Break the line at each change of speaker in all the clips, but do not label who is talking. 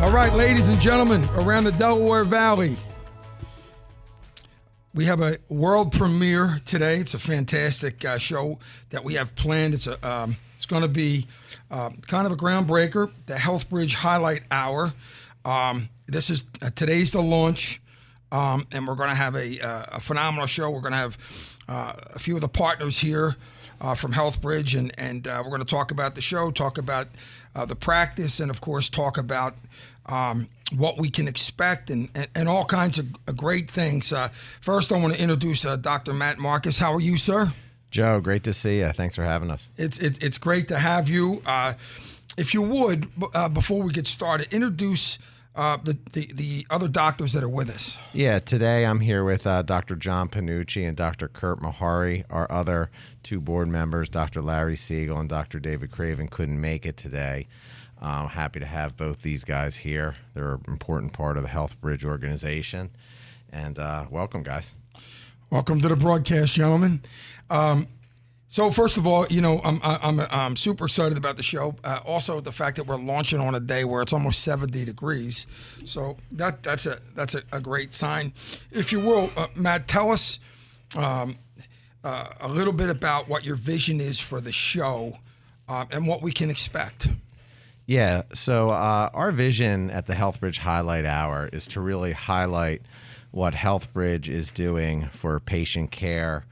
All right, ladies and gentlemen, around the Delaware Valley, we have a world premiere today. It's a fantastic show that we have planned. It's going to be kind of a groundbreaker, the HealthBridge Highlight Hour. This is today's the launch, and we're going to have a phenomenal show. We're going to have a few of the partners here from HealthBridge, and we're going to talk about the show, talk about the practice, and of course talk about what we can expect and all kinds of great things. First, I want to introduce Dr. Matt Marcus. How are you, sir?
Joe, great to see you. Thanks for having us.
It's great to have you. If you would, before we get started, introduce the other doctors that are with us.
Yeah, today I'm here with Dr. Jon Panucci and Dr. Kurt Maharay. Our other two board members, Dr. Larry Siegel and Dr. David Craven, couldn't make it today. Happy to have both these guys here. They're an important part of the HealthBridge organization. And welcome, guys.
Welcome to the broadcast, gentlemen. So first of all, you know, I'm super excited about the show. Also, the fact that we're launching on a day where it's almost 70 degrees. So that's a great sign. If you will, Matt, tell us a little bit about what your vision is for the show and what we can expect.
Yeah, so our vision at the HealthBridge Highlight Hour is to really highlight what HealthBridge is doing for patient care,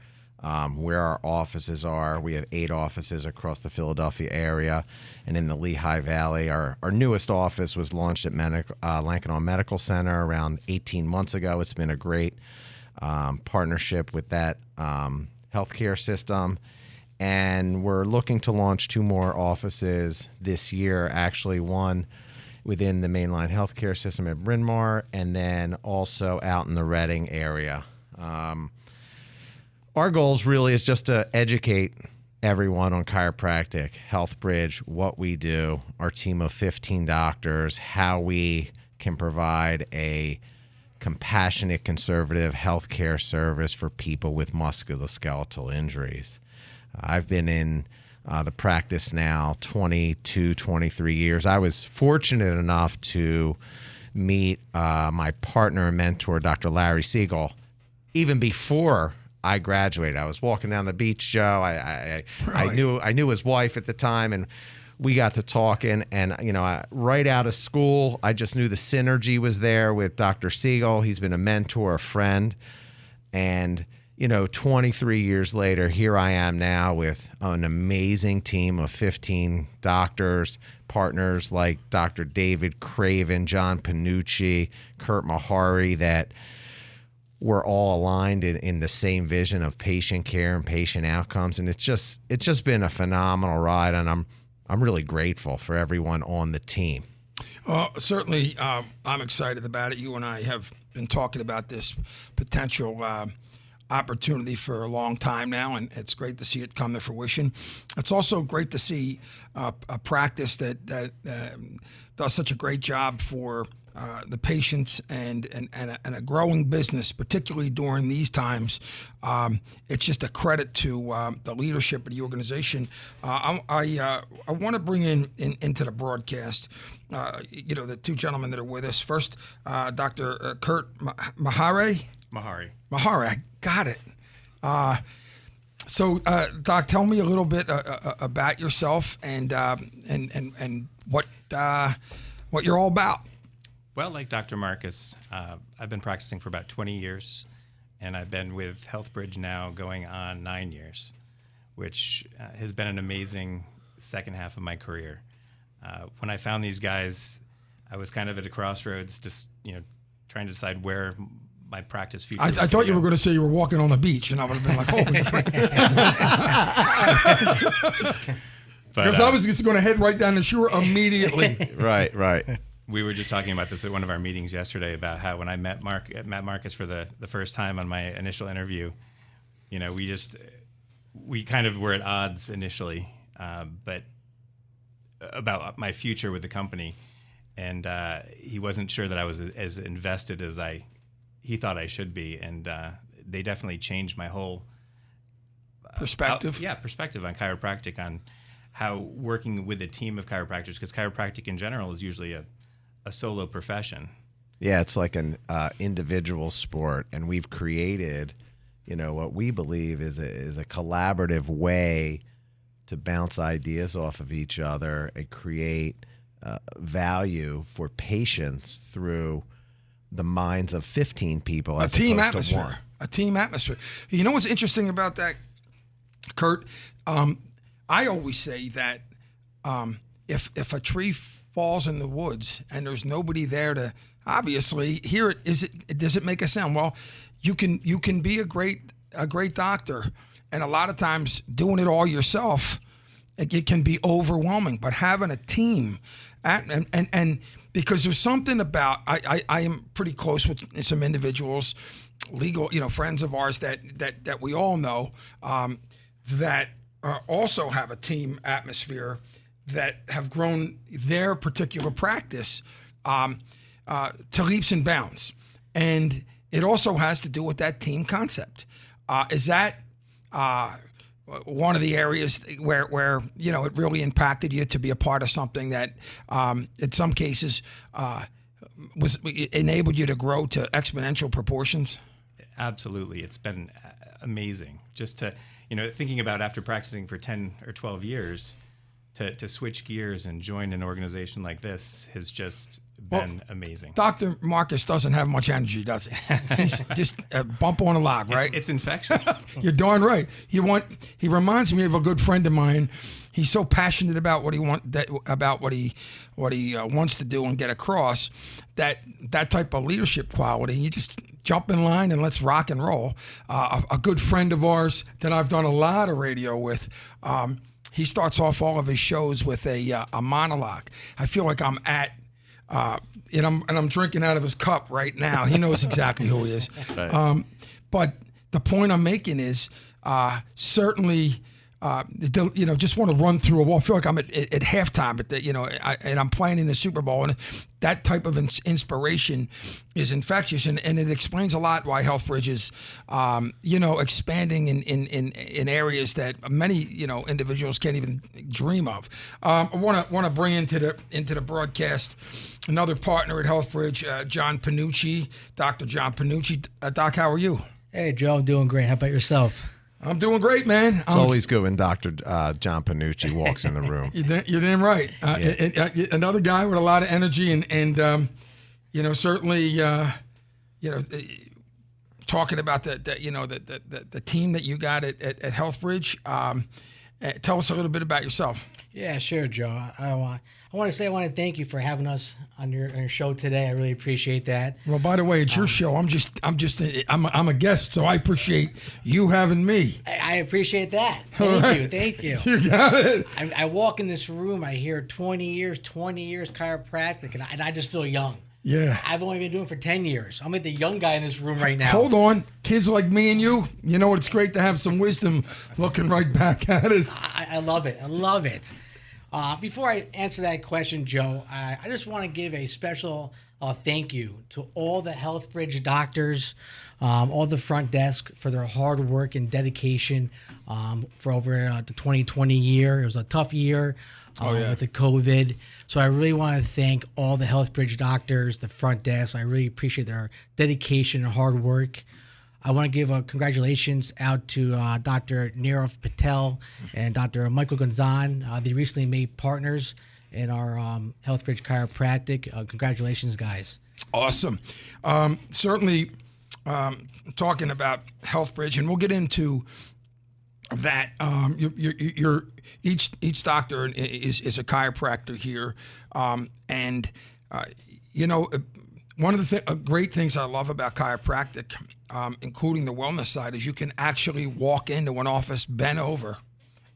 where our offices are. We have 8 offices across the Philadelphia area and in the Lehigh Valley. Our newest office was launched at Lankenau Medical Center around 18 months ago. It's been a great partnership with that healthcare system. And we're looking to launch 2 more offices this year, actually one within the mainline healthcare system at Bryn Mawr, and then also out in the Reading area. Our goals really is just to educate everyone on chiropractic, HealthBridge, what we do, our team of 15 doctors, how we can provide a compassionate, conservative healthcare service for people with musculoskeletal injuries. I've been in the practice now 22, 23 years. I was fortunate enough to meet my partner and mentor, Dr. Larry Siegel, even before I graduated. I was walking down the beach, Joe. I knew his wife at the time, and we got to talking. And you know, right out of school, I just knew the synergy was there with Dr. Siegel. He's been a mentor, a friend, and you know, 23 years later, here I am now with an amazing team of 15 doctors, partners like Dr. David Craven, Jon Panucci, Kurt Maharay, that we're all aligned in the same vision of patient care and patient outcomes. And it's just been a phenomenal ride, and I'm really grateful for everyone on the team.
Certainly, I'm excited about it. You and I have been talking about this potential opportunity for a long time now, and it's great to see it come to fruition. It's also great to see a practice that does such a great job for the patients and a growing business, particularly during these times. It's just a credit to the leadership of the organization. I want to bring into the broadcast, you know, the 2 gentlemen that are with us. First, Dr. Kurt Maharay. Maharay, got it. So, Doc, tell me a little bit about yourself and what you're all about.
Well, like Dr. Marcus, I've been practicing for about 20 years, and I've been with HealthBridge now going on 9 years, which has been an amazing second half of my career. When I found these guys, I was kind of at a crossroads, just trying to decide where my practice future.
I thought you were going to say you were walking on the beach, and I would have been like, "Holy crap!" Because I was just going to head right down the shore immediately.
Right.
We were just talking about this at one of our meetings yesterday about how when I met Matt Marcus for the first time on my initial interview, we kind of were at odds initially, but about my future with the company, and he wasn't sure that I was as invested as he thought I should be, and they definitely changed my whole
perspective.
Perspective on chiropractic, on how working with a team of chiropractors, because chiropractic in general is usually a a solo profession.
Yeah, it's like an individual sport, and we've created, what we believe is a collaborative way to bounce ideas off of each other and create value for patients through the minds of 15 people.
A
as
team
opposed to one.
atmosphere. A team atmosphere. You know what's interesting about that, Kurt? I always say that if a tree falls in the woods and there's nobody there to obviously hear it, does it make a sound? Well, you can be a great doctor, and a lot of times doing it all yourself, it can be overwhelming. But having a team, and because there's something about I am pretty close with some individuals, legal friends of ours that we all know that also have a team atmosphere that have grown their particular practice to leaps and bounds, and it also has to do with that team concept. Is that one of the areas where it really impacted you to be a part of something that in some cases enabled you to grow to exponential proportions?
Absolutely. It's been amazing just to, thinking about after practicing for 10 or 12 years, to switch gears and join an organization like this has just been amazing.
Dr. Marcus doesn't have much energy, does he? He's just a bump on a log, right?
It's infectious.
You're darn right. He reminds me of a good friend of mine. He's so passionate about what he wants to do and get across, that type of leadership quality. You just jump in line and let's rock and roll. A good friend of ours that I've done a lot of radio with. He starts off all of his shows with a monologue. I feel like I'm at, and I'm drinking out of his cup right now. He knows exactly who he is. Right. But the point I'm making is certainly, just want to run through a wall. I feel like I'm at halftime, and I'm playing in the Super Bowl, and that type of inspiration is infectious, and it explains a lot why HealthBridge is, expanding in areas that many individuals can't even dream of. I want to bring into the broadcast another partner at HealthBridge, Jon Panucci, Dr. Jon Panucci. Doc, how are you?
Hey, Joe, I'm doing great. How about yourself?
I'm doing great, man.
It's always good when Dr. Jon Panucci walks in the room.
You're damn right. Another guy with a lot of energy and certainly, talking about the team that you got at HealthBridge. Tell us a little bit about yourself.
Yeah, sure, Joe. I want to thank you for having us on your show today. I really appreciate that.
Well, by the way, it's your show. I'm a guest, so I appreciate you having me.
I appreciate that. Thank you.
You got it.
I walk in this room, I hear 20 years chiropractic, and I just feel young.
Yeah.
I've only been doing it for 10 years. I'm like the young guy in this room right now.
Hold on. Kids like me and you, it's great to have some wisdom looking right back at us.
I love it. I love it. Before I answer that question, Joe, I just want to give a special thank you to all the HealthBridge doctors, all the front desk for their hard work and dedication for over the 2020 year. It was a tough year with the COVID. So I really want to thank all the HealthBridge doctors, the front desk. I really appreciate their dedication and hard work. I want to give congratulations out to Dr. Nirav Patel and Dr. Michael Gonzan. They recently made partners in our HealthBridge Chiropractic. Congratulations, guys.
Awesome. Certainly talking about HealthBridge, and we'll get into that. You're each doctor is a chiropractor here, and one of the great things I love about chiropractic, including the wellness side, is you can actually walk into an office, bend over,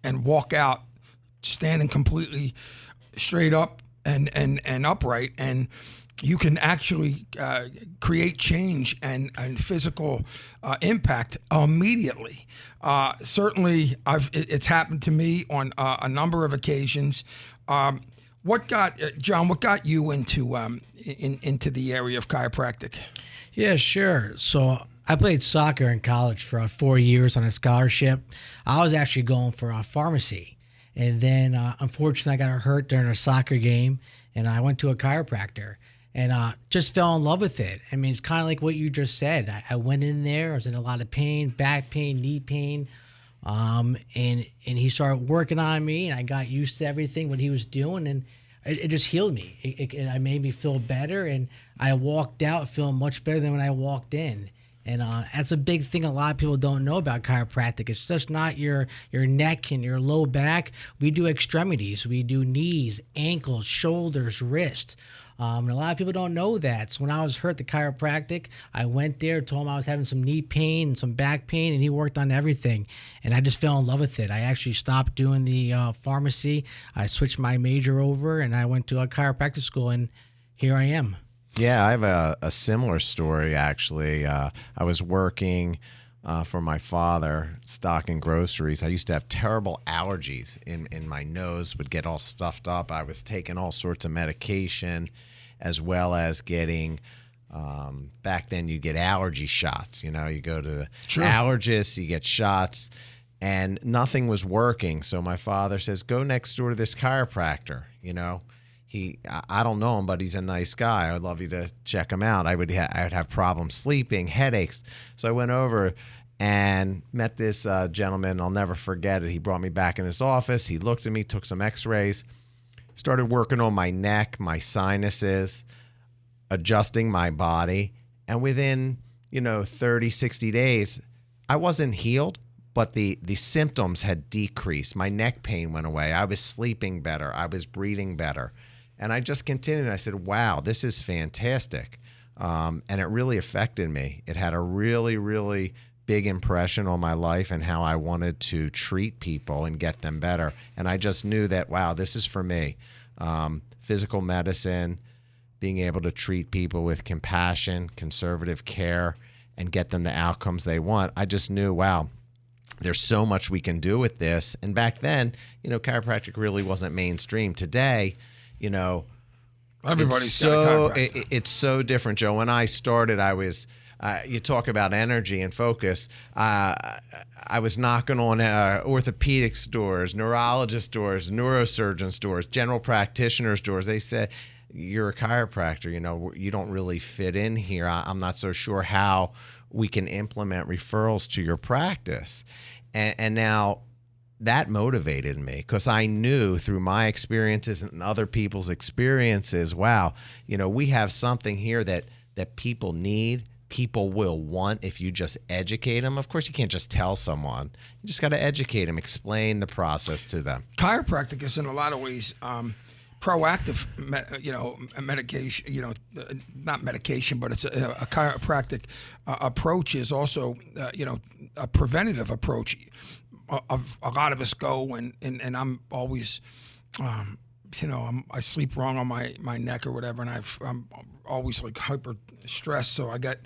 and walk out standing completely straight up and upright, and you can actually create change and physical impact immediately. Certainly, it's happened to me on a number of occasions. Jon, what got you into the area of chiropractic?
Yeah, sure. So I played soccer in college for 4 years on a scholarship. I was actually going for a pharmacy. And then, unfortunately, I got hurt during a soccer game, and I went to a chiropractor. and just fell in love with it. I mean, it's kind of like what you just said. I went in there. I was in a lot of pain, back pain, knee pain. And he started working on me, and I got used to everything, what he was doing, and it just healed me. It made me feel better, and I walked out feeling much better than when I walked in. And that's a big thing a lot of people don't know about chiropractic. It's just not your neck and your low back. We do extremities. We do knees, ankles, shoulders, wrist. And a lot of people don't know that. So when I was hurt at the chiropractic, I went there, told him I was having some knee pain and some back pain, and he worked on everything. And I just fell in love with it. I actually stopped doing the pharmacy. I switched my major over, and I went to a chiropractic school, and here I am.
Yeah, I have a similar story, actually. I was working for my father, stocking groceries. I used to have terrible allergies in my nose, would get all stuffed up. I was taking all sorts of medication, as well as getting, back then you get allergy shots. You know, you go to the allergist, you get shots, and nothing was working. So my father says, go next door to this chiropractor, you know. I don't know him, but he's a nice guy. I would love you to check him out. I would have problems sleeping, headaches. So I went over and met this gentleman. I'll never forget it. He brought me back in his office. He looked at me, took some x-rays, started working on my neck, my sinuses, adjusting my body. And within, 30, 60 days, I wasn't healed, but the symptoms had decreased. My neck pain went away. I was sleeping better. I was breathing better. And I just continued. I said, wow, this is fantastic. And it really affected me. It had a really, really big impression on my life and how I wanted to treat people and get them better. And I just knew that, wow, this is for me. Physical medicine, being able to treat people with compassion, conservative care, and get them the outcomes they want. I just knew, wow, there's so much we can do with this. And back then, chiropractic really wasn't mainstream. Today,
everybody's got a chiropractor.
It's so different, Joe. When I started, I was, you talk about energy and focus. I was knocking on orthopedic stores, neurologist doors, neurosurgeon stores, general practitioners doors. They said, you're a chiropractor, you don't really fit in here. I'm not so sure how we can implement referrals to your practice. And now that motivated me, because I knew through my experiences and other people's experiences, wow, we have something here that people need, people will want if you just educate them. Of course, you can't just tell someone. You just got to educate them, explain the process to them.
Chiropractic is in a lot of ways proactive, medication, not medication, but it's a chiropractic approach is also, a preventative approach. A lot of us go and I'm always, I sleep wrong on my neck or whatever, and I'm always like hyper stressed, so I get,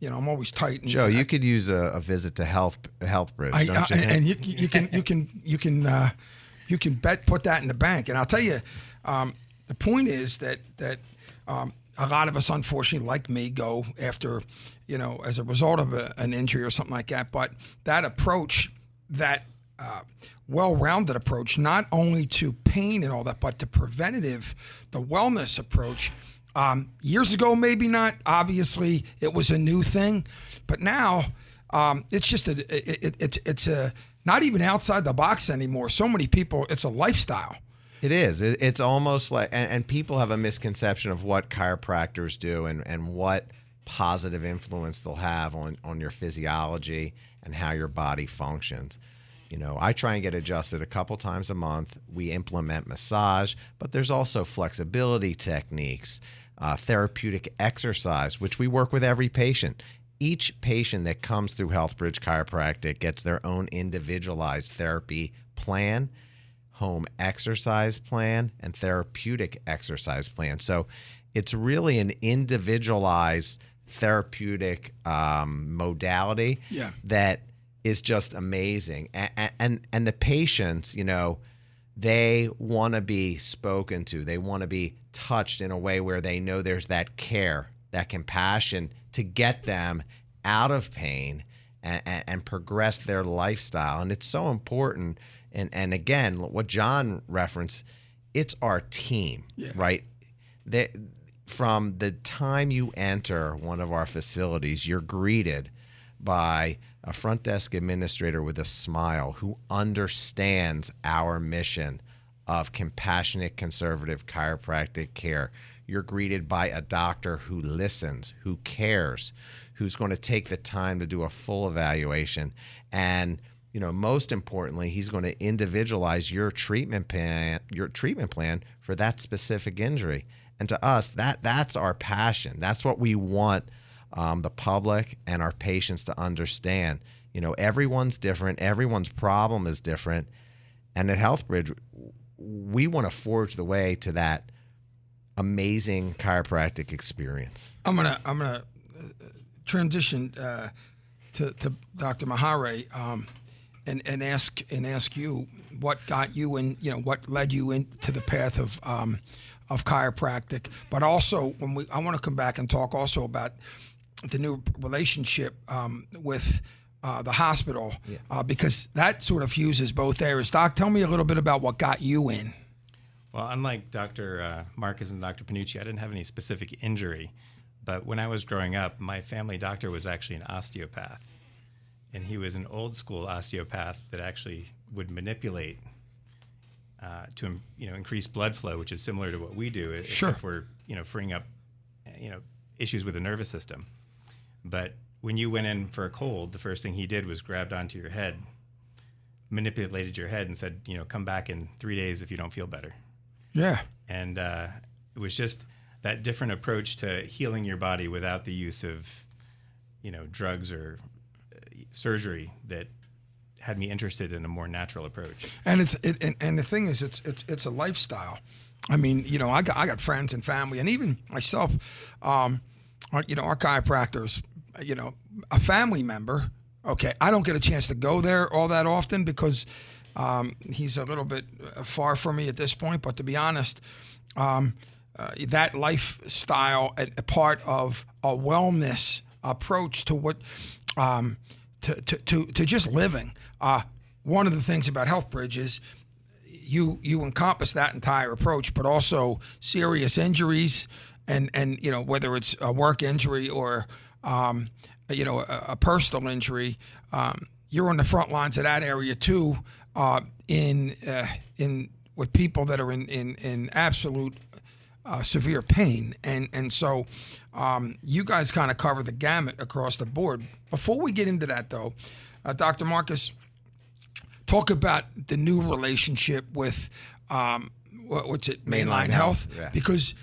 I'm always tight. And
Joe, you could use a visit to HealthBridge, don't you?
And you can put that in the bank, and I'll tell you, the point is that a lot of us, unfortunately, like me, go after, as a result of an injury or something like that. But that approach, that well-rounded approach, not only to pain and all that, but to preventative, the wellness approach. Years ago, maybe not. Obviously, it was a new thing, but now it's just it's not even outside the box anymore. So many people, it's a lifestyle.
It is. It's almost like, and people have a misconception of what chiropractors do and what positive influence they'll have on your physiology and how your body functions. I try and get adjusted a couple times a month. We implement massage, but there's also flexibility techniques, therapeutic exercise, which we work with every patient. Each patient that comes through HealthBridge Chiropractic gets their own individualized therapy plan, home exercise plan, and therapeutic exercise plan. So it's really an individualized therapeutic modality that is just amazing. And the patients, they want to be spoken to. They want to be touched in a way where they know there's that care, that compassion to get them out of pain and progress their lifestyle. And it's so important. And again, what Jon referenced, it's our team, right? from the time you enter one of our facilities, you're greeted by a front desk administrator with a smile who understands our mission of compassionate conservative chiropractic care. You're greeted by a doctor who listens, who cares, who's going to take the time to do a full evaluation. And, most importantly, he's going to individualize your treatment plan for that specific injury. And to us, that's our passion. That's what we want the public and our patients to understand. Everyone's different. Everyone's problem is different. And at HealthBridge, we want to forge the way to that amazing chiropractic experience.
I'm gonna transition to Dr. Maharay and ask you what got you in, what led you into the path of chiropractic, but also I want to come back and talk also about the new relationship with the hospital, because that sort of fuses both areas. Doc, tell me a little bit about what got you in.
Well, unlike Dr. Marcus and Dr. Panucci, I didn't have any specific injury, but when I was growing up, my family doctor was actually an osteopath, and he was an old school osteopath that actually would manipulate to increase blood flow, which is similar to what we do, except for freeing up issues with the nervous system. But when you went in for a cold, the first thing he did was grabbed onto your head, manipulated your head, and said, come back in 3 days if you don't feel better.
Yeah.
And it was just that different approach to healing your body without the use of, drugs or surgery that had me interested in a more natural approach.
And and the thing is, it's a lifestyle. I mean, I got friends and family, and even myself. Our chiropractors, a family member. Okay, I don't get a chance to go there all that often because he's a little bit far from me at this point. But to be honest, that lifestyle, a part of a wellness approach to what to just living. One of the things about HealthBridge is you encompass that entire approach, but also serious injuries and whether it's a work injury or a personal injury, you're on the front lines of that area too. In with people that are in absolute severe pain, and so you guys kind of cover the gamut across the board. Before we get into that, though, Dr. Marcus, talk about the new relationship with what's it, Mainline Health,
yeah.
Because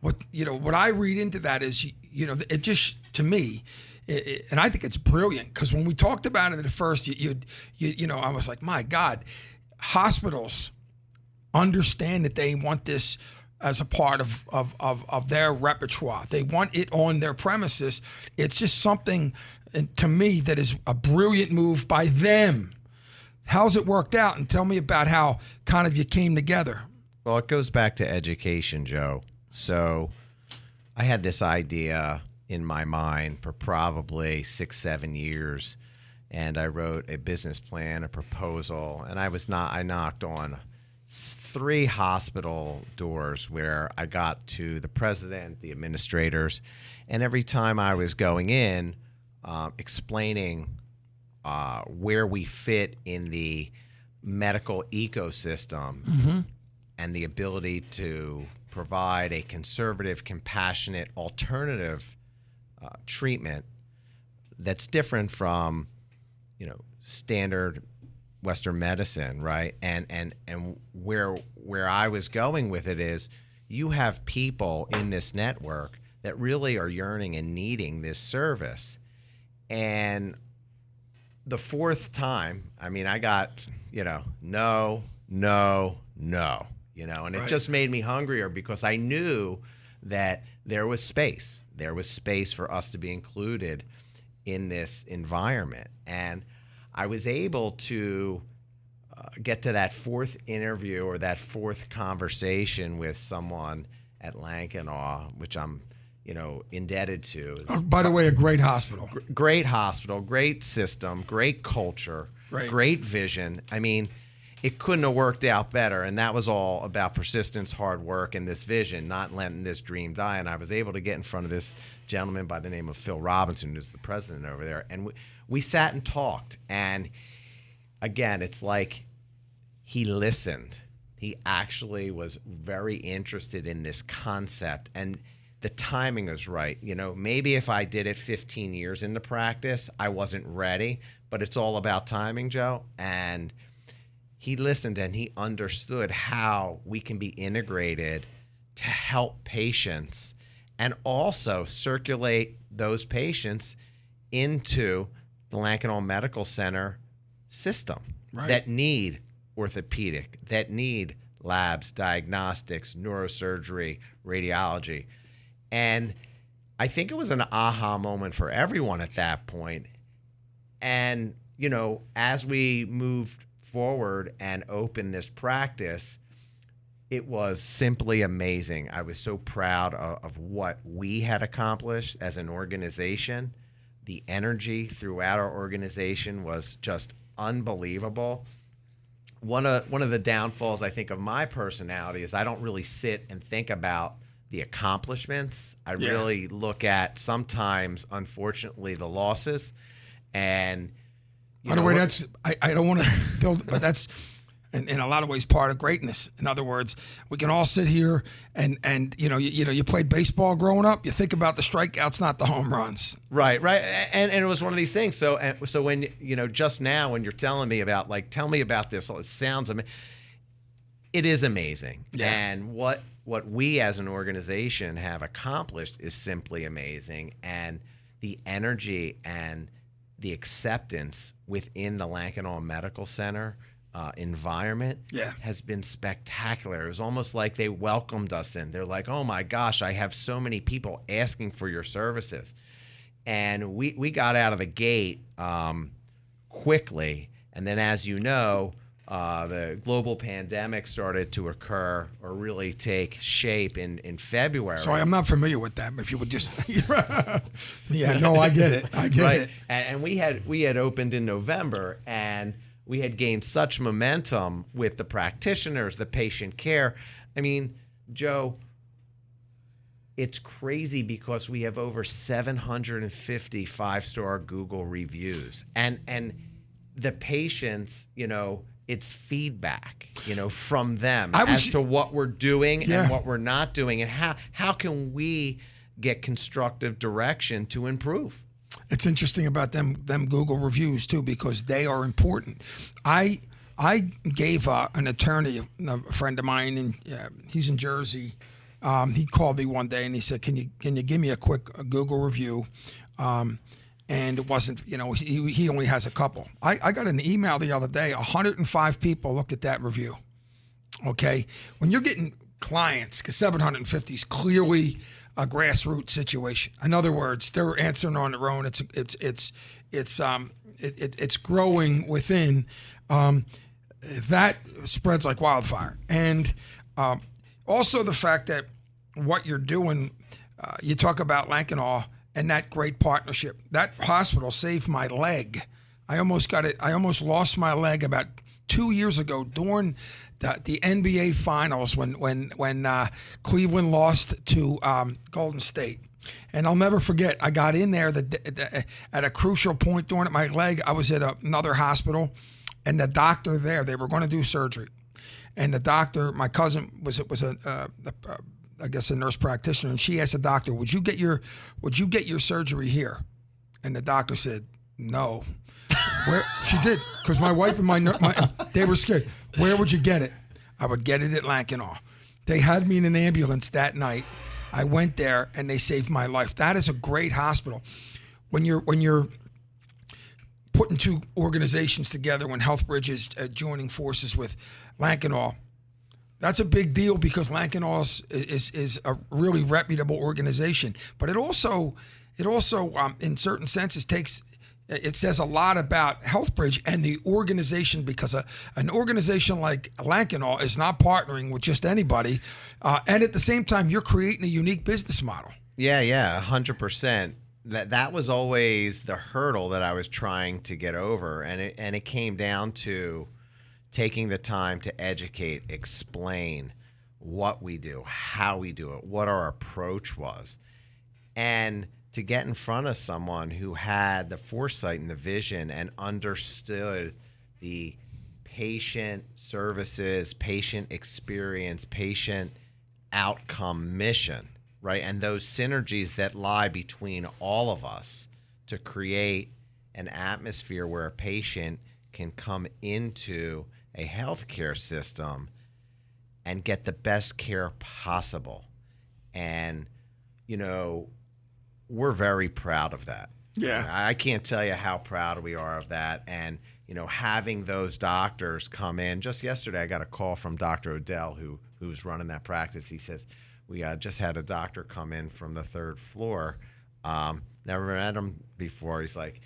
what I read into that is it just, to me. And I think it's brilliant because when we talked about it at first, I was like, my God, hospitals understand that they want this as a part of their repertoire. They want it on their premises. It's just something, to me, that is a brilliant move by them. How's it worked out? And tell me about how kind of you came together.
Well, it goes back to education, Joe. So I had this idea in my mind for probably 6-7 years, and I wrote a business plan, a proposal, and I knocked on 3 hospital doors where I got to the president, the administrators, and every time I was going in, explaining where we fit in the medical ecosystem and the ability to provide a conservative, compassionate alternative treatment that's different from, standard Western medicine, right? And where I was going with it is, you have people in this network that really are yearning and needing this service. And the 4th time, I got, no, and it just made me hungrier because I knew that there was space. There was space for us to be included in this environment. And I was able to get to that 4th interview or that 4th conversation with someone at Lankanaw, which I'm, indebted to.
By the way, a great hospital.
Great hospital, great system, great culture, great vision. it couldn't have worked out better. And that was all about persistence, hard work, and this vision, not letting this dream die. And I was able to get in front of this gentleman by the name of Phil Robinson, who's the president over there. And we sat and talked. And again, it's like he listened. He actually was very interested in this concept. And the timing was right. You know, maybe if I did it 15 years into practice, I wasn't ready, but it's all about timing, Joe. And he listened and he understood how we can be integrated to help patients and also circulate those patients into the Lankenau Medical Center system that need orthopedic, that need labs, diagnostics, neurosurgery, radiology. And I think it was an aha moment for everyone at that point. And, you know, as we moved forward and opened this practice, it was simply amazing. I was so proud of what we had accomplished as an organization. The energy throughout our organization was just unbelievable. One of the downfalls, I think, of my personality is I don't really sit and think about the accomplishments. I really look at sometimes, unfortunately, the losses. And
by the way, that's I don't want to build, but that's in a lot of ways part of greatness. In other words, we can all sit here and you played baseball growing up. You think about the strikeouts, not the home runs.
Right. And it was one of these things. So when just now when you're telling me about tell me about this, it sounds amazing. It is amazing. Yeah. And what we as an organization have accomplished is simply amazing. And the energy and the acceptance within the Lankenau Medical Center environment has been spectacular. It was almost like they welcomed us in. They're like, oh my gosh, I have so many people asking for your services. And we got out of the gate quickly. And then, as you know, the global pandemic started to occur or really take shape in February.
Sorry, I'm not familiar with that. If you would just, I get it. I get it.
And we had opened in November, and we had gained such momentum with the practitioners, the patient care. I mean, Joe, it's crazy because we have over 750 five-star Google reviews, and the patients, it's feedback, from them as to what we're doing and what we're not doing, and how can we get constructive direction to improve.
It's interesting about them Google reviews too, because they are important. I gave an attorney, a friend of mine, and he's in Jersey. He called me one day and he said, "Can you give me a quick Google review?" And it wasn't, he only has a couple. I got an email the other day. 105 people looked at that review. Okay, when you're getting clients, because 750 is clearly a grassroots situation. In other words, they're answering on their own. It's growing within. That spreads like wildfire, and also the fact that what you're doing. You talk about Lankenau and that great partnership. That hospital saved my leg. I almost lost my leg about 2 years ago during the NBA Finals when Cleveland lost to Golden State. And I'll never forget, I got in there at a crucial point during my leg. I was at another hospital, and the doctor there, they were going to do surgery. And the doctor, my cousin was I guess a nurse practitioner, and she asked the doctor, would you get your surgery here? And the doctor said, no. Where? She did, because my wife and they were scared. Where would you get it? I would get it at Lankenau. They had me in an ambulance that night. I went there, and they saved my life. That is a great hospital. When you're putting two organizations together, when HealthBridge is joining forces with Lankenau, that's a big deal, because Lankenau is a really reputable organization. But it also in certain senses it says a lot about HealthBridge and the organization, because an organization like Lankenau is not partnering with just anybody, and at the same time you're creating a unique business model.
Yeah, 100%. That was always the hurdle that I was trying to get over, and it came down to taking the time to educate, explain what we do, how we do it, what our approach was, and to get in front of someone who had the foresight and the vision and understood the patient services, patient experience, patient outcome mission, right? And those synergies that lie between all of us to create an atmosphere where a patient can come into a healthcare system and get the best care possible. And, you know, we're very proud of that.
Yeah.
I can't tell you how proud we are of that. And, you know, having those doctors come in. Just yesterday, I got a call from Dr. Odell, who's running that practice. He says, we just had a doctor come in from the 3rd floor. Never met him before. He's like,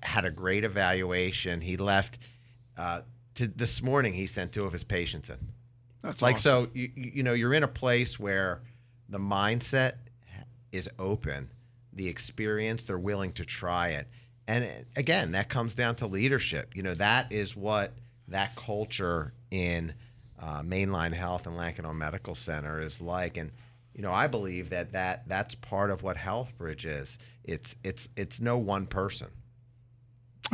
had a great evaluation. He left this morning. He sent 2 of his patients in.
That's
like,
awesome.
so you know, you're in a place where the mindset is open, the experience, they're willing to try it. And again, that comes down to leadership. You know, that is what that culture in Mainline Health and Lankenau Medical Center is like. And, you know, I believe that's part of what HealthBridge is. It's no one person.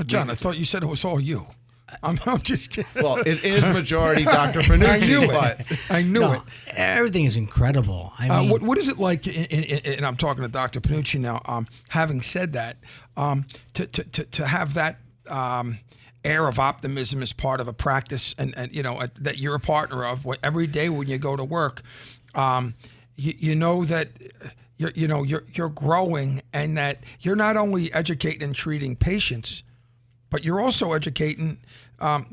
John, I thought you said it was all you. I'm just kidding.
Well, it is majority Dr. Panucci.
I knew it.
But
I knew it.
Everything is incredible. I mean,
what is it like? And I'm talking to Dr. Panucci now. Having said that, to have that air of optimism as part of a practice, and you know that you're a partner of. Every day when you go to work, you know that you're growing, and that you're not only educating and treating patients, but you're also educating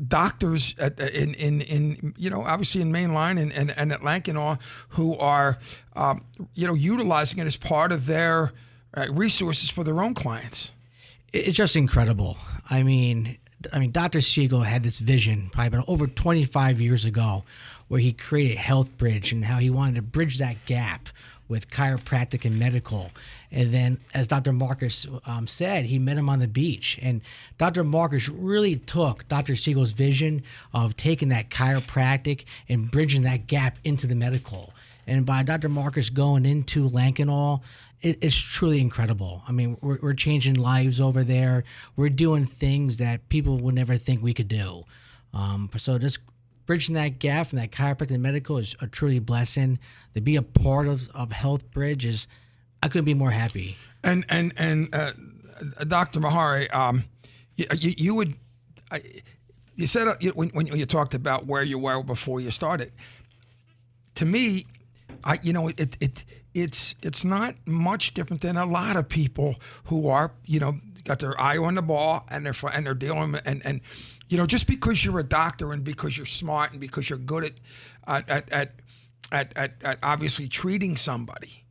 doctors in you know, obviously in Mainline and at Lankenau, who are you know, utilizing it as part of their resources for their own clients.
it's just incredible. I mean, Dr. Siegel had this vision probably about over 25 years ago, where he created HealthBridge and how he wanted to bridge that gap with chiropractic and medical. And then, as Dr. Marcus said, he met him on the beach. And Dr. Marcus really took Dr. Siegel's vision of taking that chiropractic and bridging that gap into the medical. And by Dr. Marcus going into Lankenau, it's truly incredible. I mean, we're changing lives over there. We're doing things that people would never think we could do. So just bridging that gap from that chiropractic and medical is a truly blessing. To be a part of HealthBridge is, I couldn't be more happy.
And Dr. Maharay, you said when you talked about where you were before you started. To me, it's not much different than a lot of people who are, got their eye on the ball and they're dealing and just because you're a doctor and because you're smart and because you're good at obviously treating somebody,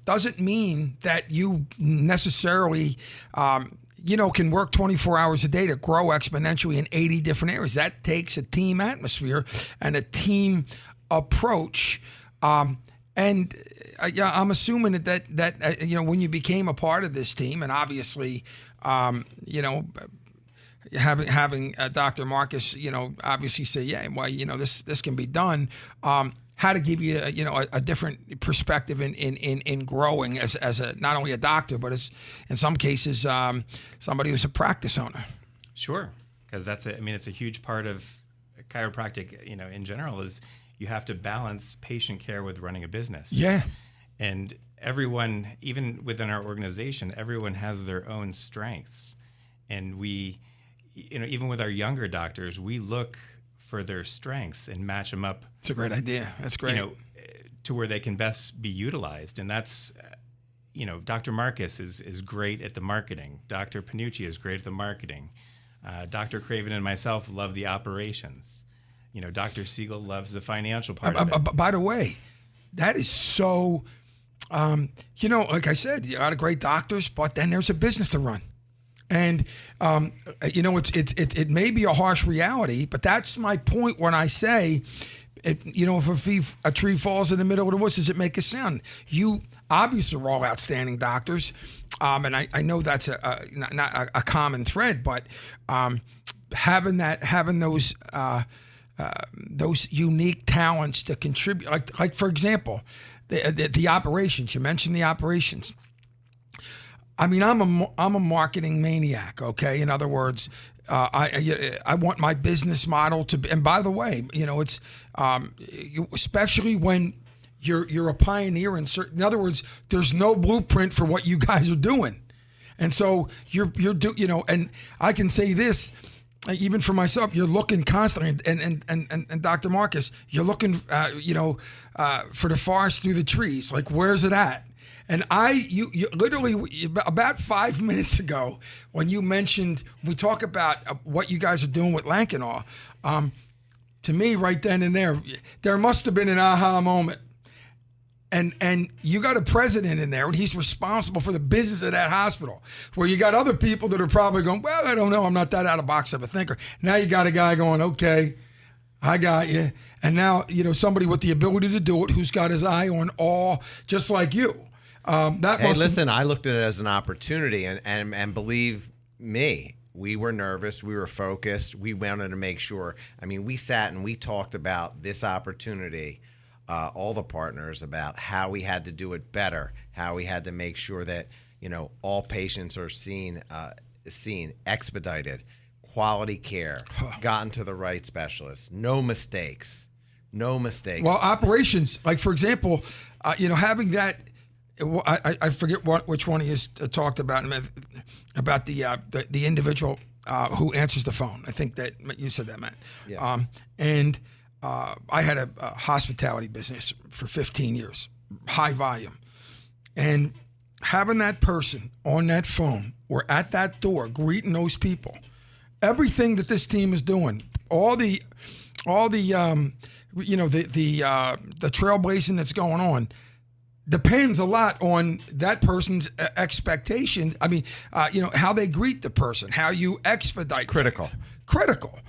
doesn't mean that you necessarily can work 24 hours a day to grow exponentially in 80 different areas. That takes a team atmosphere and a team approach. I'm assuming that when you became a part of this team, and obviously, having Dr. Marcus, obviously say, yeah, well, this can be done. How to give you, a different perspective in growing as a not only a doctor, but as in some cases somebody who's a practice owner.
Sure, because it's a huge part of chiropractic, in general, is you have to balance patient care with running a business.
Yeah.
And everyone, even within our organization, everyone has their own strengths. And we, even with our younger doctors, we look for their strengths and match them up.
It's a great idea. That's great.
To where they can best be utilized. And that's, Dr. Marcus is great at the marketing. Dr. Panucci is great at the marketing. Dr. Craven and myself love the operations. Dr. Siegel loves the financial part of it.
By the way, that is so, like I said, you got great doctors, but then there's a business to run. And, it may be a harsh reality, but that's my point when I say, if a tree falls in the middle of the woods, does it make a sound? You obviously are all outstanding doctors. And I know that's not a common thread, but having those unique talents to contribute. Like for example, the operations. You mentioned the operations. I mean, I'm a marketing maniac. Okay, in other words, I want my business model to be. And by the way, it's especially when you're a pioneer in certain. In other words, there's no blueprint for what you guys are doing, and so and I can say this. Even for myself, you're looking constantly, and Dr. Marcus, you're looking, for the forest through the trees. Like, where's it at? And you literally about 5 minutes ago, when you mentioned, we talk about what you guys are doing with Lankenau, to me, right then and there must have been an aha moment. And you got a president in there, and he's responsible for the business of that hospital, where you got other people that are probably going, well, I don't know, I'm not that out of box of a thinker. Now you got a guy going, okay, I got you. And now, somebody with the ability to do it, who's got his eye on all, just like you.
Listen, I looked at it as an opportunity, and believe me, we were nervous, we were focused, we wanted to make sure. I mean, we sat and we talked about this opportunity, all the partners, about how we had to do it better, how we had to make sure that all patients are seen expedited, quality care, gotten to the right specialist, no mistakes.
Well, operations, like for example, having that. I forget which one he has talked about the individual who answers the phone. I think that you said that, Matt.
Yeah.
I had a hospitality business for 15 years, high volume, and having that person on that phone or at that door greeting those people, everything that this team is doing, all the trailblazing that's going on, depends a lot on that person's expectation. I mean, how they greet the person, how you expedite.
Critical.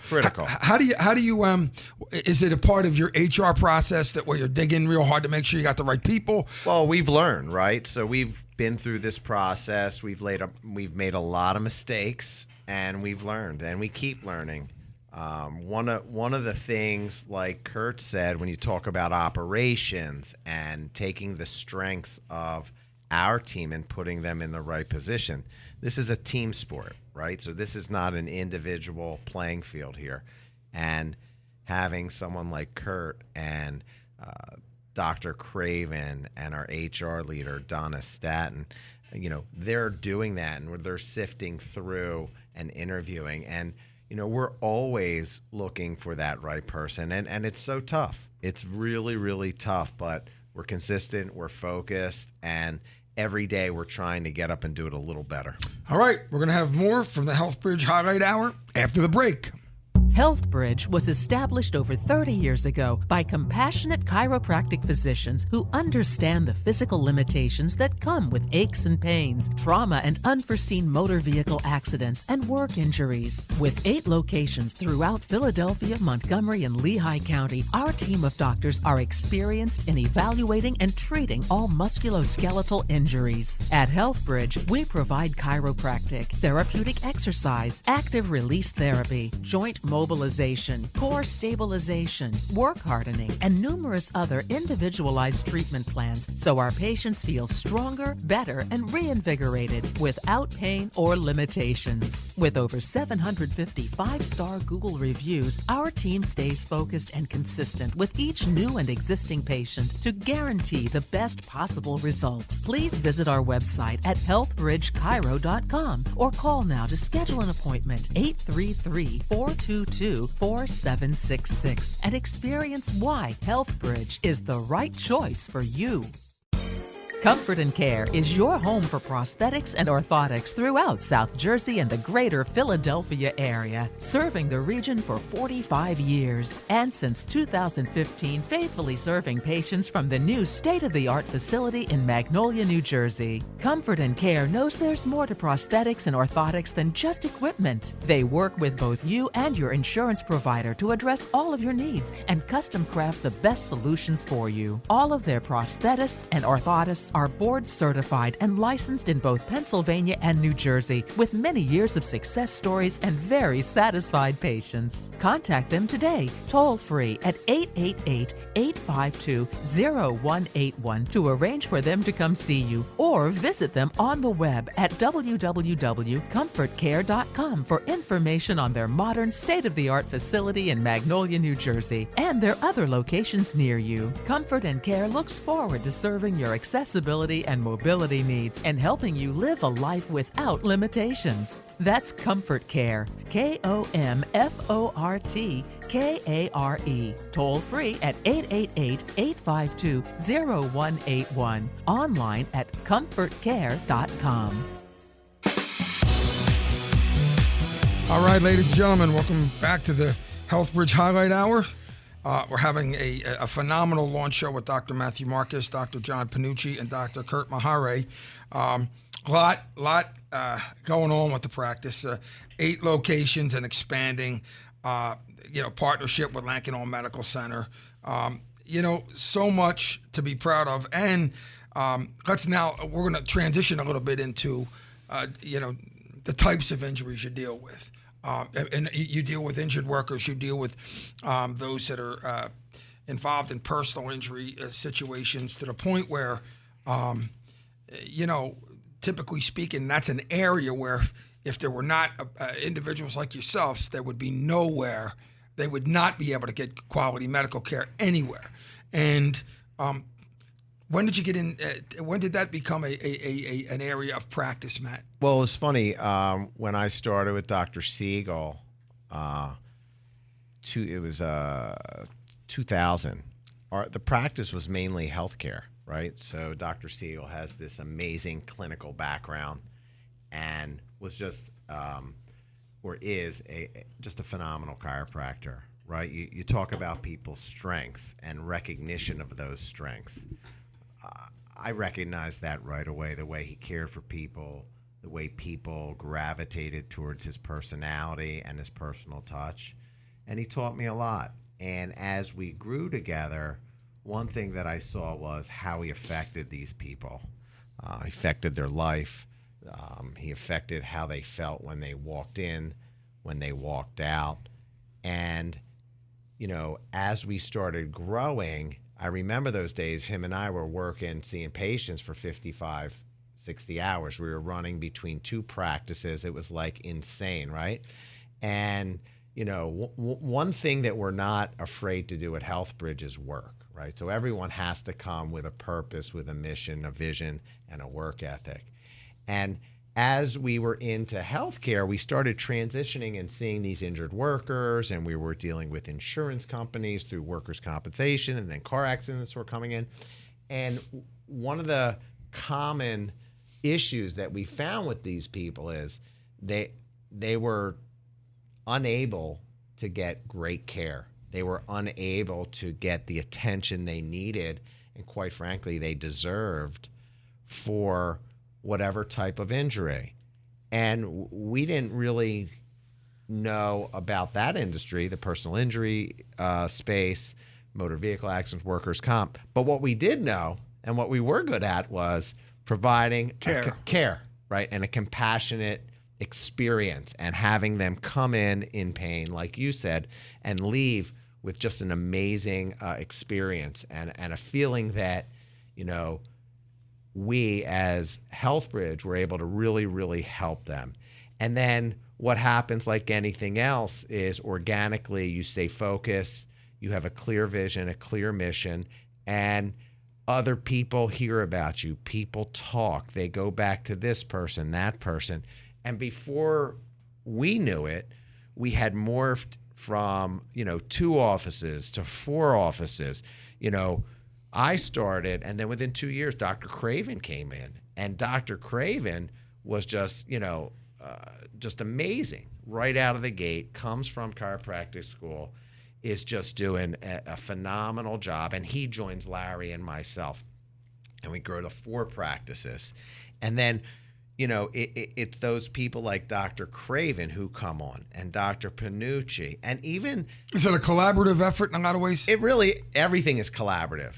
How do you is it a part of your HR process where you're digging real hard to make sure you got the right people?
Well, we've learned, right? So we've been through this process. We've made a lot of mistakes, and we've learned, and we keep learning. One of the things, like Kurt said, when you talk about operations and taking the strengths of our team and putting them in the right position, this is a team sport, right? So this is not an individual playing field here. And having someone like Kurt and Dr. Craven and our HR leader, Donna Staton, they're doing that, and they're sifting through and interviewing. And we're always looking for that right person, and it's so tough. It's really, really tough, but we're consistent, we're focused, and every day we're trying to get up and do it a little better.
All right, we're going to have more from the HealthBridge Highlight Hour after the break.
HealthBridge was established over 30 years ago by compassionate chiropractic physicians who understand the physical limitations that come with aches and pains, trauma and unforeseen motor vehicle accidents, and work injuries. With 8 locations throughout Philadelphia, Montgomery, and Lehigh County, our team of doctors are experienced in evaluating and treating all musculoskeletal injuries. At HealthBridge, we provide chiropractic, therapeutic exercise, active release therapy, joint mobilization, core stabilization, work hardening, and numerous other individualized treatment plans so our patients feel stronger, better, and reinvigorated without pain or limitations. With over 750 5-star Google reviews, our team stays focused and consistent with each new and existing patient to guarantee the best possible result. Please visit our website at healthbridgechiro.com or call now to schedule an appointment 833-422-4766 and experience why HealthBridge is the right choice for you. Comfort and Care is your home for prosthetics and orthotics throughout South Jersey and the greater Philadelphia area, serving the region for 45 years. And since 2015, faithfully serving patients from the new state-of-the-art facility in Magnolia, New Jersey. Comfort and Care knows there's more to prosthetics and orthotics than just equipment. They work with both you and your insurance provider to address all of your needs and custom craft the best solutions for you. All of their prosthetists and orthotists therapists are board certified and licensed in both Pennsylvania and New Jersey, with many years of success stories and very satisfied patients. Contact them today, toll free at 888-852-0181 to arrange for them to come see you, or visit them on the web at www.comfortcare.com for information on their modern state-of-the-art facility in Magnolia, New Jersey, and their other locations near you. Comfort and Care looks forward to serving your accessibility and mobility needs and helping you live a life without limitations. That's Comfort Care, KOMFORTKARE. Toll free at 888-852-0181. Online at comfortcare.com.
All right, ladies and gentlemen, welcome back to the HealthBridge Highlight Hour. We're having a phenomenal launch show with Dr. Matthew Marcus, Dr. Jon Panucci, and Dr. Kurt Maharay. Lot going on with the practice. 8 locations and expanding. Partnership with Lankenau Medical Center. So much to be proud of. And we're going to transition a little bit into, the types of injuries you deal with. And you deal with injured workers. You deal with those that are involved in personal injury situations to the point where, typically speaking, that's an area where if there were not individuals like yourselves, there would be nowhere. They would not be able to get quality medical care anywhere. And when did you get in? When did that become an area of practice, Matt?
Well, it was funny. When I started with Dr. Siegel, it was 2000. The practice was mainly healthcare, right? So Dr. Siegel has this amazing clinical background and was just, just a phenomenal chiropractor, right? You talk about people's strengths and recognition of those strengths. I recognized that right away, the way he cared for people, the way people gravitated towards his personality and his personal touch. And he taught me a lot. And as we grew together, one thing that I saw was how he affected these people. He affected their life. He affected how they felt when they walked in, when they walked out. And, as we started growing, I remember those days, him and I were working, seeing patients for 55, 60 hours. We were running between 2 practices. It was like insane, right? And, one thing that we're not afraid to do at HealthBridge is work, right? So everyone has to come with a purpose, with a mission, a vision, and a work ethic. And as we were into healthcare, we started transitioning and seeing these injured workers, and we were dealing with insurance companies through workers' compensation, and then car accidents were coming in. And one of the common issues that we found with these people is they were unable to get great care. They were unable to get the attention they needed, and quite frankly, they deserved for whatever type of injury. And we didn't really know about that industry, the personal injury space, motor vehicle accidents, workers' comp. But what we did know and what we were good at was providing care, right? And a compassionate experience, and having them come in pain, like you said, and leave with just an amazing experience and a feeling that, we as HealthBridge were able to really, really help them. And then what happens, like anything else, is organically you stay focused, you have a clear vision, a clear mission, and other people hear about you. People talk. They go back to this person, that person. And before we knew it, we had morphed from, 2 offices to 4 offices. I started, and then within 2 years, Dr. Craven came in, and Dr. Craven was just, just amazing right out of the gate, comes from chiropractic school, is just doing a phenomenal job, and he joins Larry and myself, and we grow to 4 practices. And then, it's those people like Dr. Craven who come on, and Dr. Panucci, and even
Is it a collaborative effort in a lot of ways?
everything is collaborative.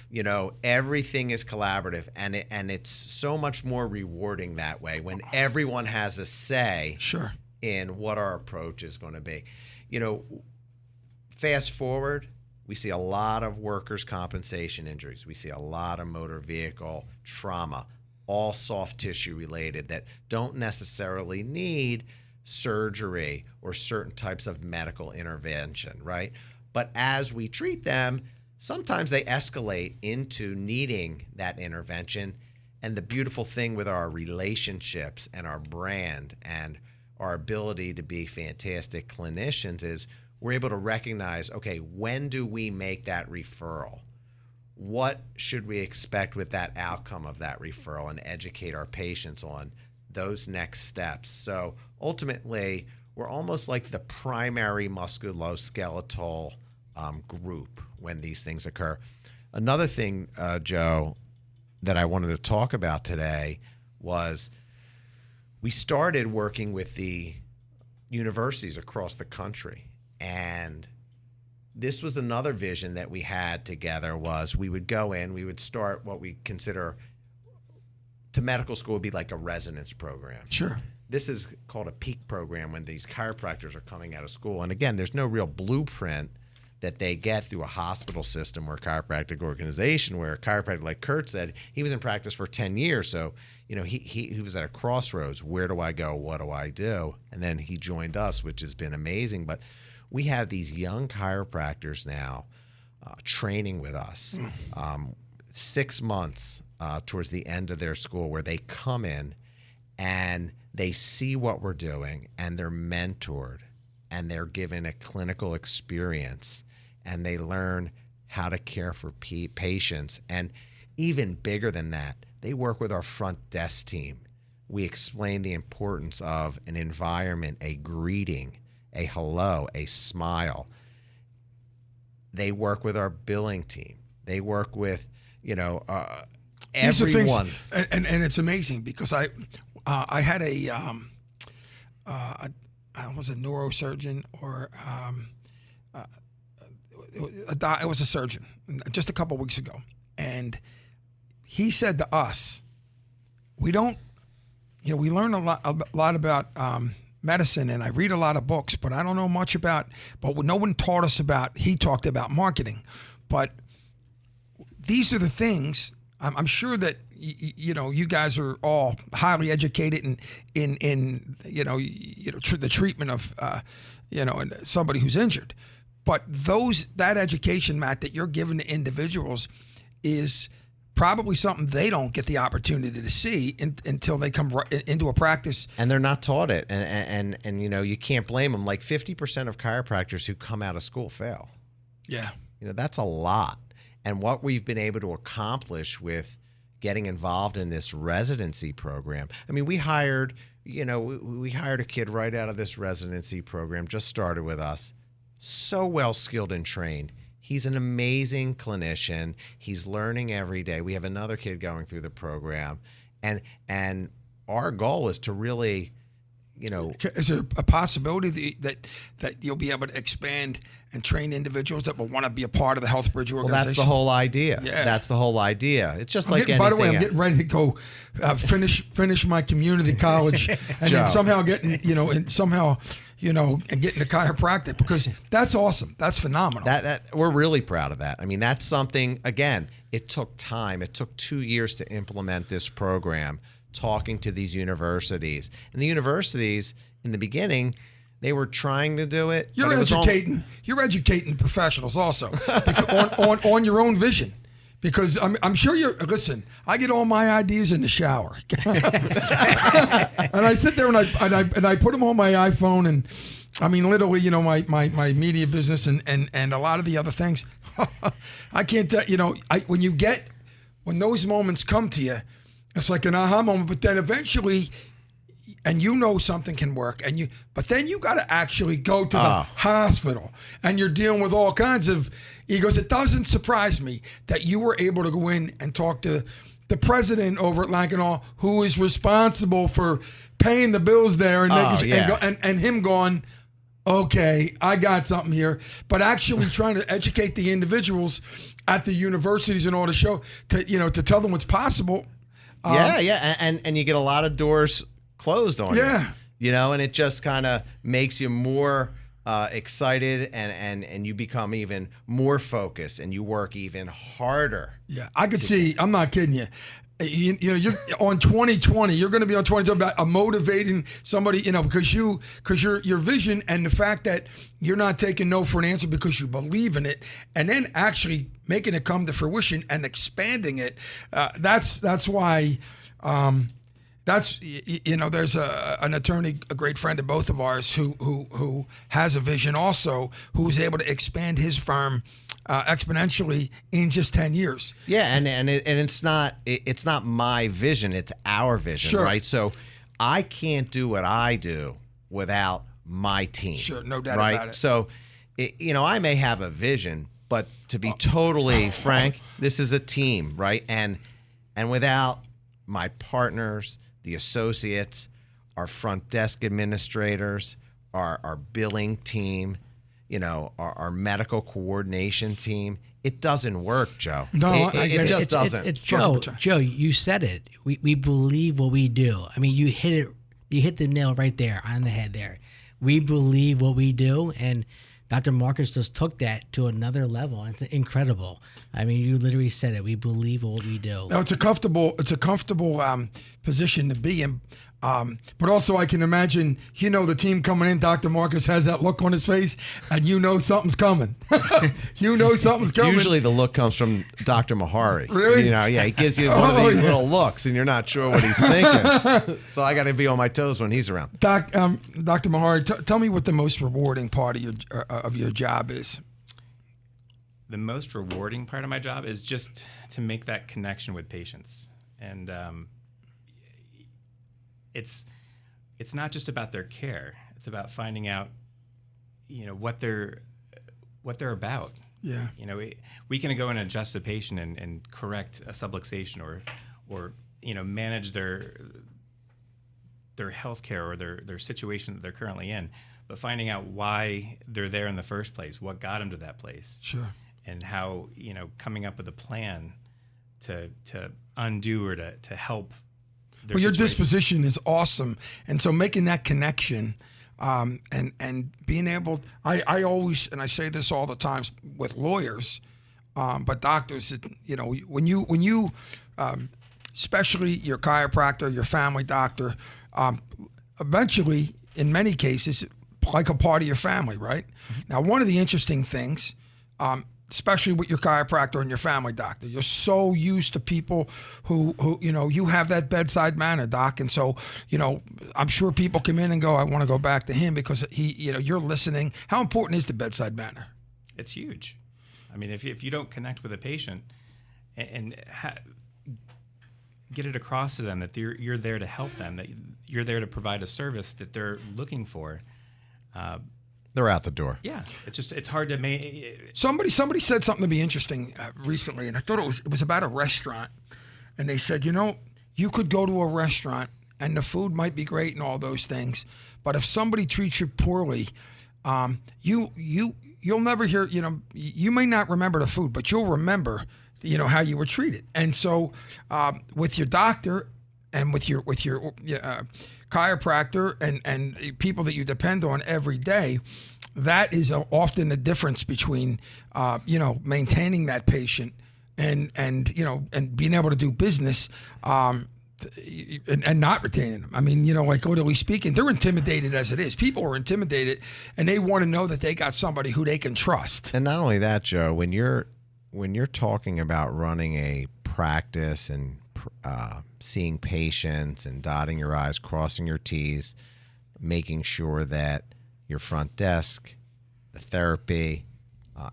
Everything is collaborative, and it's so much more rewarding that way when everyone has a say
Sure.
in what our approach is going to be. Fast forward, we see a lot of workers' compensation injuries. We see a lot of motor vehicle trauma, all soft tissue related, that don't necessarily need surgery or certain types of medical intervention, right? But as we treat them, sometimes they escalate into needing that intervention. And the beautiful thing with our relationships and our brand and our ability to be fantastic clinicians is we're able to recognize, okay, when do we make that referral? What should we expect with that outcome of that referral, and educate our patients on those next steps? So ultimately, we're almost like the primary musculoskeletal group when these things occur. Another thing, Joe, that I wanted to talk about today was we started working with the universities across the country. And this was another vision that we had together, was we would go in, we would start what we consider to medical school would be like a residence program.
Sure.
This is called a peak program when these chiropractors are coming out of school. And again, there's no real blueprint that they get through a hospital system or a chiropractic organization, where a chiropractor, like Kurt said, he was in practice for 10 years. So, he was at a crossroads. Where do I go? What do I do? And then he joined us, which has been amazing. But we have these young chiropractors now training with us 6 months towards the end of their school, where they come in and they see what we're doing, and they're mentored, and they're given a clinical experience, and they learn how to care for patients. And even bigger than that, they work with our front desk team. We explain the importance of an environment, a greeting, a hello, a smile. They work with our billing team. They work with, everyone.
These are things, and it's amazing because I had I was a neurosurgeon, or it was a surgeon just a couple of weeks ago, and he said to us, we don't, we learn a lot about medicine, and I read a lot of books, but I don't know much about, but no one taught us about, he talked about marketing, but these are the things, I'm sure that, you guys are all highly educated in the treatment of, somebody who's injured, but that education, Matt, that you're giving to individuals is probably something they don't get the opportunity to see until they come into a practice.
And they're not taught it. And you can't blame them. Like 50% of chiropractors who come out of school fail.
Yeah.
That's a lot. And what we've been able to accomplish with getting involved in this residency program. I mean, we hired a kid right out of this residency program, just started with us, so well skilled and trained. He's an amazing clinician. He's learning every day. We have another kid going through the program, and our goal is to really,
Is there a possibility that you'll be able to expand and train individuals that will want to be a part of the HealthBridge organization?
Well, that's the whole idea.
Yeah.
That's the whole idea. It's just like anything.
By the way, I'm getting ready to go finish my community college, and then somehow getting, and getting the chiropractic, because that's awesome. That's phenomenal.
That we're really proud of that. I mean, that's something, again, it took time. It took 2 years to implement this program, talking to these universities. And the universities, in the beginning, they were trying to do it.
You're educating professionals also on your own vision. Because I'm sure listen, I get all my ideas in the shower. And I sit there and I put them on my iPhone, and I mean, literally, my media business and a lot of the other things. I can't tell, when those moments come to you, it's like an aha moment, but then eventually, and something can work, but then you got to actually go to the hospital, and you're dealing with all kinds of egos. It doesn't surprise me that you were able to go in and talk to the president over at Lankenau who is responsible for paying the bills there and and him going, okay, I got something here, but actually trying to educate the individuals at the universities and all to show to tell them what's possible.
And you get a lot of doors closed on you, and it just kind of makes you more excited and you become even more focused and you work even harder.
Yeah, I could see. I'm not kidding you. You're on 2020. You're going to be on 2020 about motivating somebody, because your vision and the fact that you're not taking no for an answer because you believe in it, and then actually making it come to fruition and expanding it. That's why. There's an attorney, a great friend of both of ours, who has a vision also, who's able to expand his firm exponentially in just 10 years.
Yeah, and it's not my vision, it's our vision, right? So I can't do what I do without my team.
Sure, no doubt
right?
about it.
So, I may have a vision, but to be totally frank, this is a team, right? And without my partners, the associates, our front desk administrators, our billing team, our medical coordination team, it doesn't work, Joe.
No,
it just doesn't.
It's Joe, you said it. We believe what we do. I mean, you hit it. You hit the nail right there on the head there. We believe what we do, and Dr. Marcus just took that to another level. It's incredible. I mean, you literally said it. We believe what we do.
No, it's a comfortable position to be in. But also I can imagine, the team coming in, Dr. Marcus has that look on his face, and something's coming. Something's coming.
Usually the look comes from Dr. Maharay.
Really?
He gives you one of these little looks, and you're not sure what he's thinking. So I got to be on my toes when he's around.
Dr. Maharay, tell me what the most rewarding part of your job is.
The most rewarding part of my job is just to make that connection with patients. And it's not just about their care. It's about finding out, what they're about.
Yeah.
We can go and adjust a patient and correct a subluxation or manage their health care or their situation that they're currently in. But finding out why they're there in the first place, what got them to that place.
Sure.
And how, coming up with a plan to undo or to help.
Well, your disposition is awesome, and so making that connection, and being able, I always, and I say this all the time with lawyers, but doctors, when you, especially your chiropractor, your family doctor, eventually, in many cases, like a part of your family, right? Mm-hmm. Now, one of the interesting things, especially with your chiropractor and your family doctor, you're so used to people who you have that bedside manner, doc. And so, I'm sure people come in and go, I want to go back to him because you're listening. How important is the bedside manner?
It's huge. I mean, if you don't connect with a patient and get it across to them that you're there to help them, that you're there to provide a service that they're looking for,
they're out the door.
Yeah, it's hard to make.
Somebody said something to be interesting recently, and I thought it was about a restaurant, and they said, you could go to a restaurant and the food might be great and all those things, but if somebody treats you poorly, you'll never hear. You may not remember the food, but you'll remember, how you were treated. And so, with your doctor and with your chiropractor and people that you depend on every day, that is often the difference between maintaining that patient and being able to do business and not retaining them. I mean, like literally speaking, they're intimidated as it is. People are intimidated, and they want to know that they got somebody who they can trust.
And not only that, Joe, when you're talking about running a practice and seeing patients and dotting your I's, crossing your T's, making sure that your front desk, the therapy,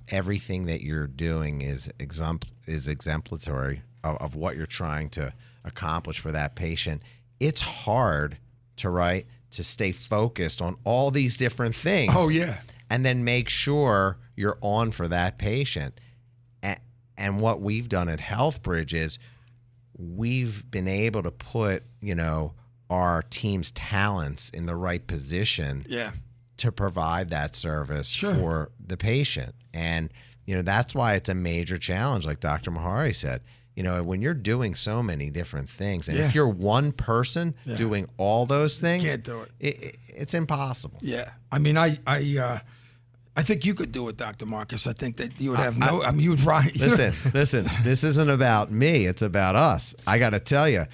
everything that you're doing is exemplary of what you're trying to accomplish for that patient. It's hard to stay focused on all these different things.
Oh, yeah.
And then make sure you're on for that patient. And what we've done at HealthBridge is we've been able to put, our team's talents in the right position to provide that service for the patient. And, that's why it's a major challenge, like Dr. Maharay said. When you're doing so many different things, and if you're one person doing all those things,
you can't do it.
It's impossible.
Yeah. I mean, I think you could do it, Dr. Marcus. I think that you would have you would ride.
Listen, this isn't about me. It's about us. I got to tell you,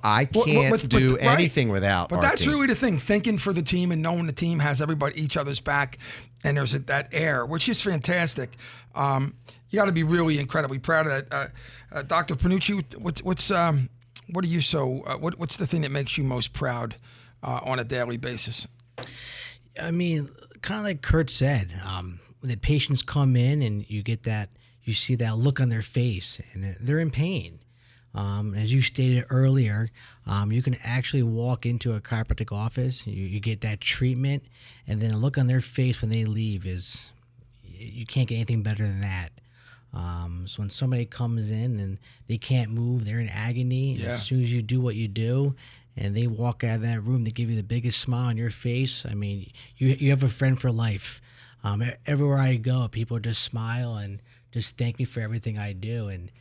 I can't do anything without
But
our
that's
team.
really the thing, thinking for the team and knowing the team has each other's back, and there's that air, which is fantastic. You got to be really incredibly proud of that. Dr. Panucci, what's the thing that makes you most proud on a daily basis?
I mean, kind of like Kurt said, when the patients come in and you see that look on their face, and they're in pain. As you stated earlier, you can actually walk into a chiropractic office, you get that treatment, and then a look on their face when they leave you can't get anything better than that. So when somebody comes in and they can't move, they're in agony, and as soon as you do what you do, and they walk out of that room, they give you the biggest smile on your face. I mean, you have a friend for life. Everywhere I go, people just smile and just thank me for everything I do, and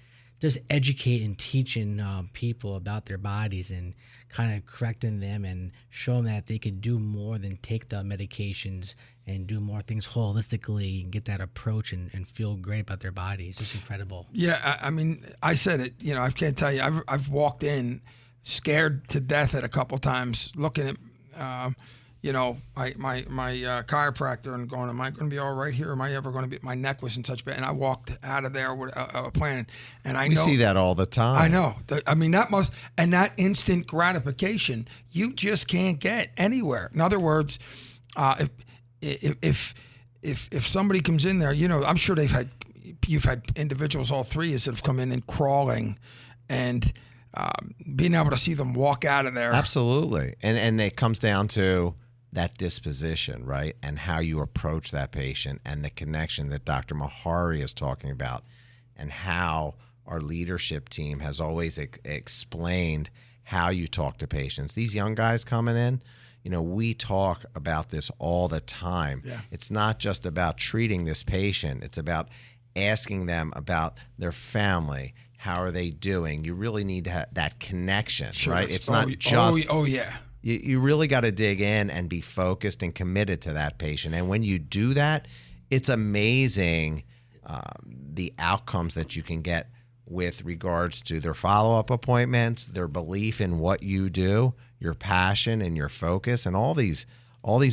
just educate and teaching people about their bodies and kind of correcting them and show them that they could do more than take the medications and do more things holistically and get that approach and feel great about their bodies. It's incredible.
Yeah, I mean, I said it. I can't tell you. I've walked in scared to death at a couple times, looking at my chiropractor and going, am I going to be all right here? Am I ever going to be? My neck was in such bad, and I walked out of there with a plan. And I know,
we see that all the time.
I know. I mean, that instant gratification you just can't get anywhere. In other words, if somebody comes in there, I'm sure you've had individuals, all three, that have come in and crawling, and being able to see them walk out of there.
Absolutely. And it comes down to that disposition, right? And how you approach that patient, and the connection that Dr. Maharay is talking about, and how our leadership team has always explained how you talk to patients. These young guys coming in, we talk about this all the time.
Yeah.
It's not just about treating this patient. It's about asking them about their family. How are they doing? You really need to have that connection, right? It's not just...
Oh, yeah.
You really got to dig in and be focused and committed to that patient. And when you do that, it's amazing the outcomes that you can get with regards to their follow-up appointments, their belief in what you do, your passion and your focus, and all these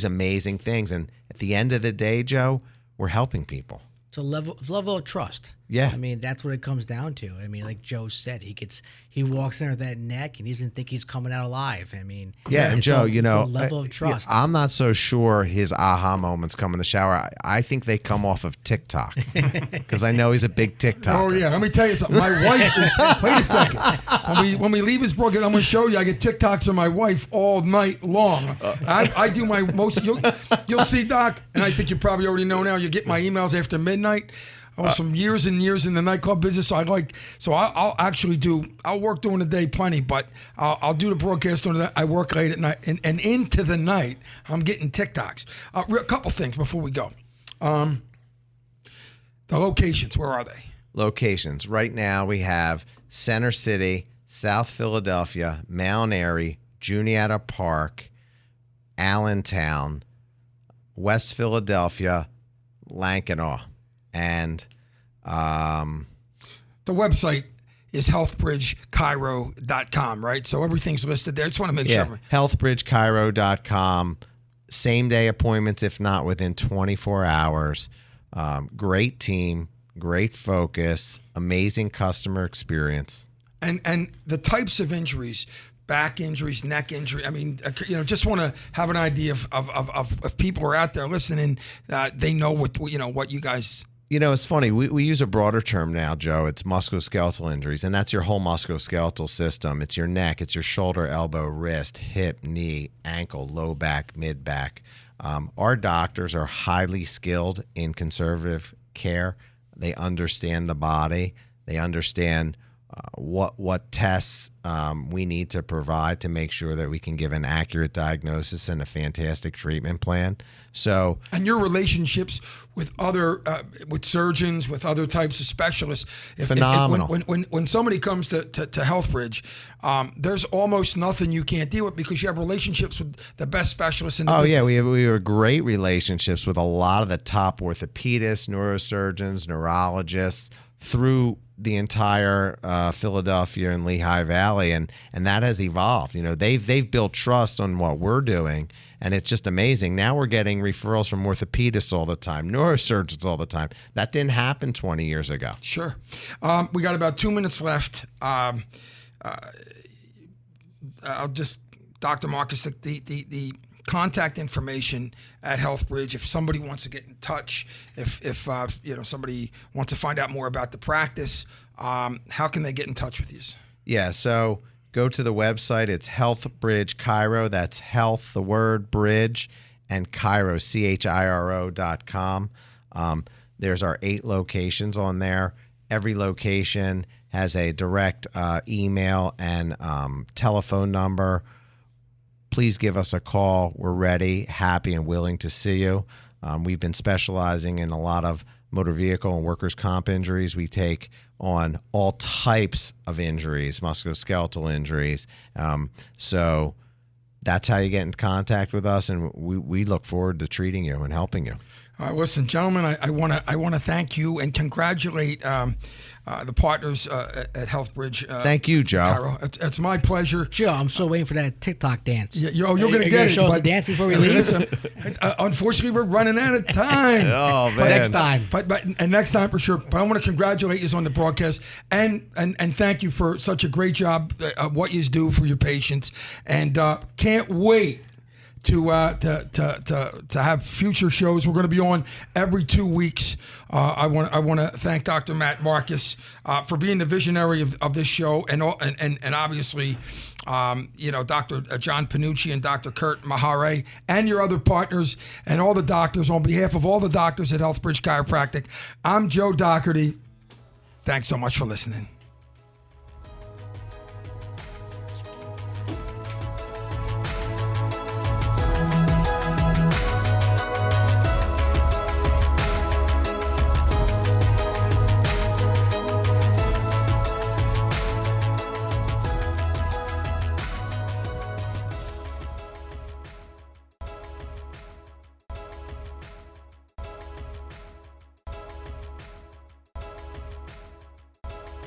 amazing things. And at the end of the day, Joe, we're helping people.
It's a level of trust.
Yeah.
I mean, that's what it comes down to. I mean, like Joe said, he walks in with that neck and he doesn't think he's coming out alive. I mean,
yeah. And Joe,
the level of trust.
I'm not so sure his aha moments come in the shower. I think they come off of TikTok, because I know he's a big TikToker.
Oh yeah. Let me tell you something. My wife is. Wait a second. When we leave his book, I'm going to show you. I get TikToks of my wife all night long. I do my most. You'll see, Doc, and I think you probably already know now. You get my emails after midnight. I was some years and years in the nightclub business, so I'll work during the day plenty, but I'll do the broadcast during the night. I work late at night, and into the night, I'm getting TikToks. A couple things before we go. The locations, where are they?
Locations. Right now we have Center City, South Philadelphia, Mount Airy, Juniata Park, Allentown, West Philadelphia, Lankenau. And
the website is healthbridgechiro.com, right? So everything's listed there. I just want to make sure.
healthbridgechiro.com. Same day appointments, if not within 24 hours. Great team, great focus, amazing customer experience.
And the types of injuries, back injuries, neck injury. I mean, just want to have an idea of people who are out there listening. They know what you guys.
It's funny. We use a broader term now, Joe. It's musculoskeletal injuries, and that's your whole musculoskeletal system. It's your neck, it's your shoulder, elbow, wrist, hip, knee, ankle, low back, mid back. Our doctors are highly skilled in conservative care. They understand the body. They understand what tests we need to provide to make sure that we can give an accurate diagnosis and a fantastic treatment plan. So,
and your relationships with other with surgeons, with other types of specialists,
phenomenal.
When somebody comes to HealthBridge, there's almost nothing you can't deal with because you have relationships with the best specialists in the business.
Yeah, we have great relationships with a lot of the top orthopedists, neurosurgeons, neurologists through the entire Philadelphia and Lehigh Valley, and that has evolved. You know, they've built trust on what we're doing, and it's just amazing. Now we're getting referrals from orthopedists all the time, neurosurgeons all the time. That didn't happen 20 years ago.
Sure. We got about 2 minutes left. I'll just, Dr. Marcus, the contact information at HealthBridge, if somebody wants to get in touch, if somebody wants to find out more about the practice, how can they get in touch with you?
Yeah, so go to the website. It's HealthBridge Chiro. That's health, the word, bridge, and Chiro, CHIRO.com. There's our 8 locations on there. Every location has a direct email and telephone number. Please give us a call. We're ready, happy, and willing to see you. We've been specializing in a lot of motor vehicle and workers' comp injuries. We take on all types of injuries, musculoskeletal injuries. So that's how you get in contact with us, and we look forward to treating you and helping you.
All right, listen, gentlemen, I want to thank you and congratulate the partners at HealthBridge.
Thank you, Joe.
Chiro. It's my pleasure.
Joe, I'm still waiting for that TikTok dance.
Yeah, you're going to get it.
Show us a dance before we leave.
Unfortunately, we're running out of time.
Oh man!
But next time.
And next time for sure. But I want to congratulate you on the broadcast and thank you for such a great job of what you do for your patients. And can't wait to have future shows. We're going to be on every 2 weeks. I want to thank Dr. Matt Marcus for being the visionary of this show, and obviously, Dr. Jon Panucci and Dr. Kurt Maharay and your other partners and all the doctors. On behalf of all the doctors at HealthBridge Chiropractic, I'm Joe Dougherty. Thanks so much for listening.